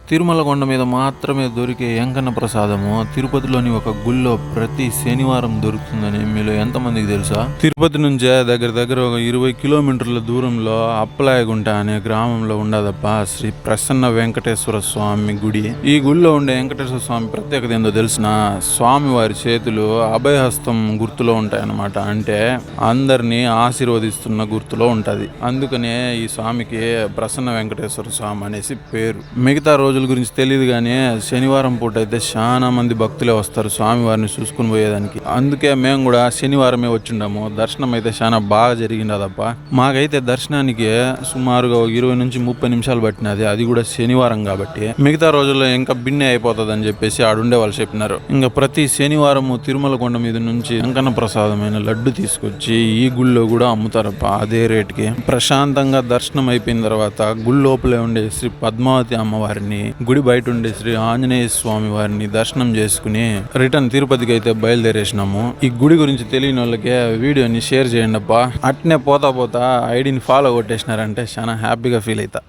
తిరుమల కొండ మీద మాత్రమే దొరికే వెంకన్న ప్రసాదము తిరుపతిలోని ఒక గుళ్ళో ప్రతి శనివారం దొరుకుతుందని మీలో ఎంతమందికి తెలుసా? తిరుపతి నుంచే దగ్గర ఒక 20 కిలోమీటర్ల దూరంలో అప్పలాయగుంట అనే గ్రామంలో ఉండదప్ప శ్రీ ప్రసన్న వెంకటేశ్వర స్వామి గుడి. ఈ గుడిలో ఉండే వెంకటేశ్వర స్వామి ప్రత్యేకత ఏందో తెలిసిన? స్వామి వారి చేతులు అభయహస్తం గుర్తులో ఉంటాయన్నమాట. అంటే అందరినీ ఆశీర్వదిస్తున్న గుర్తులో ఉంటది. అందుకనే ఈ స్వామికి ప్రసన్న వెంకటేశ్వర స్వామి అనేసి పేరు. మిగతా రోజుల గురించి తెలియదు కానీ శనివారం పూట అయితే చాలా మంది భక్తులే వస్తారు స్వామివారిని చూసుకుని పోయేదానికి. అందుకే మేము కూడా శనివారమే వచ్చిండాము. దర్శనం అయితే చాలా బాగా జరిగిందప్ప. మాకైతే దర్శనానికి సుమారుగా 20 నుంచి 30 నిమిషాలు పట్టినది, అది కూడా శనివారం కాబట్టి. మిగతా రోజుల్లో ఇంకా బిన్నే అయిపోతుంది అని చెప్పేసి ఆడుండే వాళ్ళు చెప్పినారు. ఇంకా ప్రతి శనివారము తిరుమల కొండ మీద నుంచి వెంకన్న ప్రసాదమైన లడ్డు తీసుకొచ్చి ఈ గుళ్ళో కూడా అమ్ముతారప్ప అదే రేటుకి. ప్రశాంతంగా దర్శనం అయిపోయిన తర్వాత గుడి లోపలే ఉండే శ్రీ పద్మావతి అమ్మవారిని, గుడి బయట ఉండే శ్రీ ఆంజనేయ స్వామి వారిని దర్శనం చేసుకుని రిటర్న్ తిరుపతికి అయితే బయలుదేరేసినాము. ఈ గుడి గురించి తెలియని వాళ్ళకి వీడియోని షేర్ చేయండి అబ్బా. అట్నే పోతా ఐడిని ఫాలో కొట్టేసినారంటే చాలా హ్యాపీగా ఫీల్ అవుతా.